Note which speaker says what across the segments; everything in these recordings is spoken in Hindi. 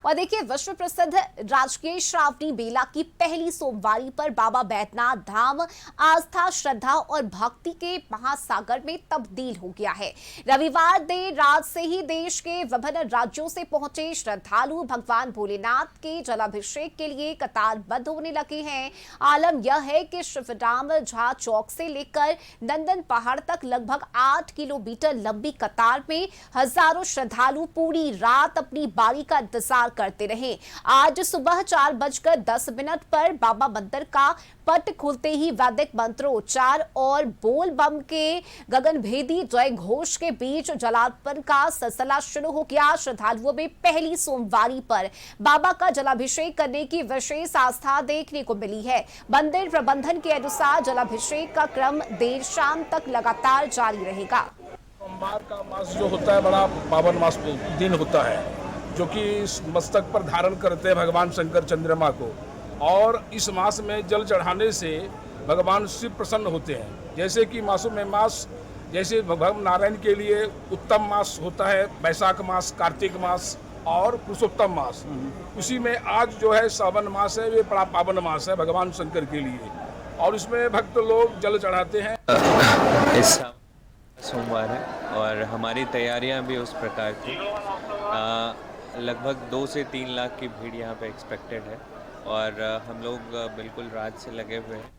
Speaker 1: और देखिए, विश्व प्रसिद्ध राजकीय श्रावणी मेला की पहली सोमवारी पर बाबा बैद्यनाथ धाम आस्था, श्रद्धा और भक्ति के महासागर में तब्दील हो गया है। रविवार देर रात से ही देश के विभिन्न राज्यों से पहुंचे श्रद्धालु भगवान भोलेनाथ के जलाभिषेक के लिए कतारबद्ध होने लगे हैं। आलम यह है कि शिवराम झा चौक से लेकर नंदन पहाड़ तक लगभग 8 किलोमीटर लंबी कतार में हजारों श्रद्धालु पूरी रात अपनी बारी का इंतजार करते रहे। आज सुबह 4:10 पर बाबा मंदिर का पट खुलते ही वैदिक मंत्रोच्चार और बोल बम के गगनभेदी जय घोष के बीच जलार्पण का सिलसिला शुरू हो गया। श्रद्धालुओं में पहली सोमवारी पर बाबा का जलाभिषेक करने की विशेष आस्था देखने को मिली है। मंदिर प्रबंधन के अनुसार जलाभिषेक का क्रम देर शाम तक लगातार जारी रहेगा।
Speaker 2: सोमवार का मास जो होता है बड़ा पावन मास दिन होता है, जो कि इस मस्तक पर धारण करते हैं भगवान शंकर चंद्रमा को, और इस मास में जल चढ़ाने से भगवान शिव प्रसन्न होते हैं। जैसे कि मासों में मास, जैसे भगवान नारायण के लिए उत्तम मास होता है वैशाख मास, कार्तिक मास और पुरुषोत्तम मास, उसी में आज जो है सावन मास है, ये बड़ा पावन मास है भगवान शंकर के लिए, और इसमें भक्त लोग जल चढ़ाते हैं।
Speaker 3: इस सोमवार है और हमारी तैयारियां भी उस प्रकार की। लगभग 2 से 3 लाख की भीड़ यहाँ पे एक्सपेक्टेड है और हम लोग बिल्कुल रात से लगे हुए हैं।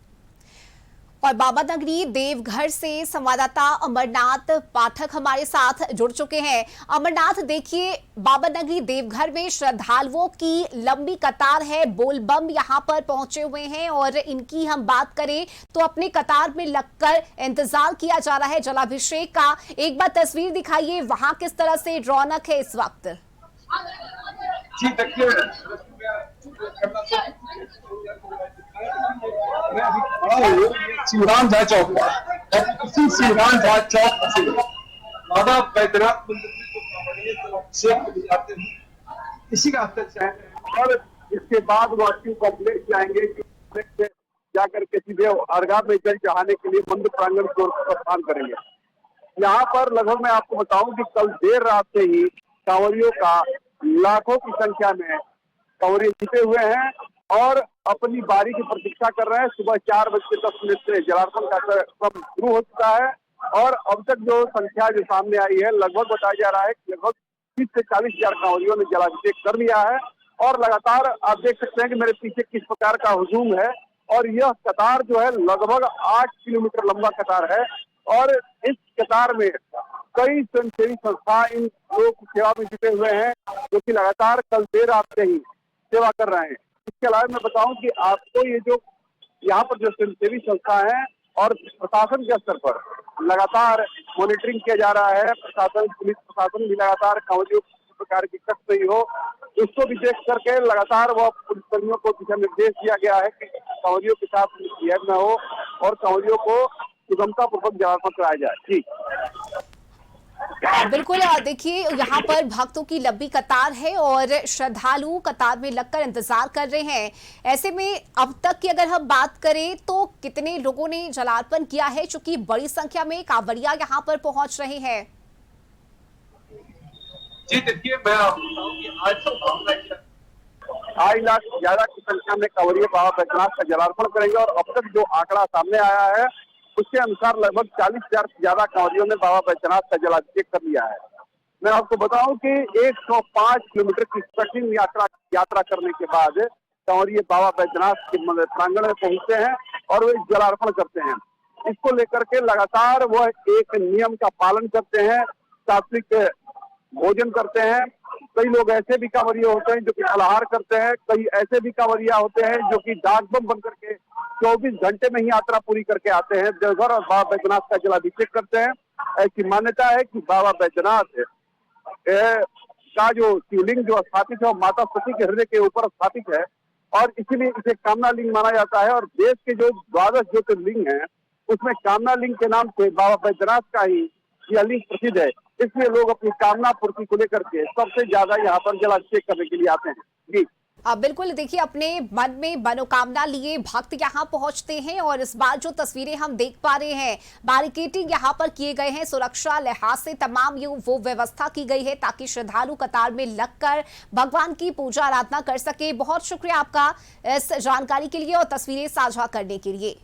Speaker 1: और बाबा नगरी देवघर से संवाददाता अमरनाथ पाठक हमारे साथ जुड़ चुके हैं। अमरनाथ, देखिए, बाबा नगरी देवघर में श्रद्धालुओं की लंबी कतार है, बोलबम यहां पर पहुंचे हुए हैं और इनकी हम बात करें तो अपने कतार में लगकर इंतजार किया जा रहा है जलाभिषेक का। एक बार तस्वीर दिखाइए, वहां किस तरह से रौनक है इस वक्त।
Speaker 4: जी देखिए, मैं अभी खड़ा हूँ शिवराम झा चौक पर। इसी शिवराम झा चौक से बाबा बैद्यनाथ मंदिर को अभिषेक जाते हैं, इसी का अध्यक्ष है, और इसके बाद वो अस्सी कॉम्प्लेक्स जाएंगे, जाकर के सीधे अर्घा में जल चढ़ाने के लिए मंदिर प्रांगण की ओर प्रस्थान करेंगे। यहाँ पर लगभग मैं आपको बताऊं कि कल देर रात से ही कांवरियों का लाखों की संख्या में कांवरिये जुटे हुए हैं और अपनी बारी की प्रतीक्षा कर रहे हैं। सुबह 4:10 से जलार्पण का क्रम शुरू हो चुका है और अब तक जो संख्या जो सामने आई है, लगभग बताया जा रहा है कि लगभग 30 से 40 हजार कांवरियों ने जलाभिषेक कर लिया है। और लगातार आप देख सकते हैं कि मेरे पीछे किस प्रकार का हुजूम है, और यह कतार जो है लगभग 8 किलोमीटर लंबा कतार है, और इस कतार में कई स्वयंसेवी संस्था इन लोगों की सेवा में जुटे हुए हैं, जो कि लगातार कल देर रात से ही सेवा कर रहे हैं। इसके अलावा मैं बताऊं कि आपको ये जो यहाँ पर जो स्वयंसेवी संस्था है और प्रशासन के स्तर पर लगातार मॉनिटरिंग किया जा रहा है। प्रशासन, पुलिस प्रशासन भी लगातार कांवरियों किसी प्रकार की कष्ट नहीं हो, उसको भी देख करके लगातार वह पुलिसकर्मियों को दिशा निर्देश दिया गया है कि कांवरियों के साथ मिसबिहेव न हो और कांवरियों को सुगमता पूर्वक जलार्पण कराया जाए। जी
Speaker 1: बिल्कुल, देखिए, यहाँ पर भक्तों की लंबी कतार है और श्रद्धालु कतार में लगकर इंतजार कर रहे हैं। ऐसे में अब तक की अगर हम बात करें तो कितने लोगों ने जलार्पण किया है, चूंकि बड़ी संख्या में कांवरिया यहाँ पर पहुंच रहे हैं।
Speaker 4: जी देखिए, मैं आपको बताऊं कि आज 2.5 लाख ज्यादा की संख्या में कांवरिया बाबा बैद्यनाथ का जलार्पण करेंगे, और अब तक जो आंकड़ा सामने आया है उसके अनुसार लगभग 40,000 से ज्यादा कांवरियों ने बाबा बैद्यनाथ का जलाभिषेक कर लिया है। मैं आपको बताऊं कि 105 किलोमीटर की कठिन यात्रा करने के बाद कांवरिये बाबा बैद्यनाथ के प्रांगण में पहुंचते हैं और वे जलार्पण करते हैं। इसको लेकर के लगातार वह एक नियम का पालन करते हैं, सात्विक भोजन करते हैं। कई लोग ऐसे भी कांवरिया होते हैं जो कि फलाहार करते हैं, कई ऐसे भी कांवरिया होते हैं जो कि डाक बम बन करके 24 घंटे में ही यात्रा पूरी करके आते हैं देवघर और बाबा बैद्यनाथ का जलाभिषेक करते हैं। ऐसी मान्यता है कि बाबा बैद्यनाथ का जो शिवलिंग जो स्थापित है, माता सती के हृदय के ऊपर स्थापित है, और इसीलिए इसे कामना लिंग माना जाता है। और देश के जो 12 ज्योतिर्लिंग हैं उसमें कामना लिंग के नाम से बाबा बैद्यनाथ का ही यह लिंग प्रसिद्ध है। इसलिए लोग अपनी कामना पूर्ति को लेकर के सबसे ज्यादा यहाँ पर जलाभिषेक करने के लिए आते हैं। जी
Speaker 1: बिल्कुल, देखिए अपने मन में मनोकामना लिए भक्त यहाँ पहुंचते हैं और इस बार जो तस्वीरें हम देख पा रहे हैं, बैरिकेडिंग यहाँ पर किए गए हैं, सुरक्षा लिहाज से तमाम ये वो व्यवस्था की गई है ताकि श्रद्धालु कतार में लगकर भगवान की पूजा आराधना कर सके। बहुत शुक्रिया आपका इस जानकारी के लिए और तस्वीरें साझा करने के लिए।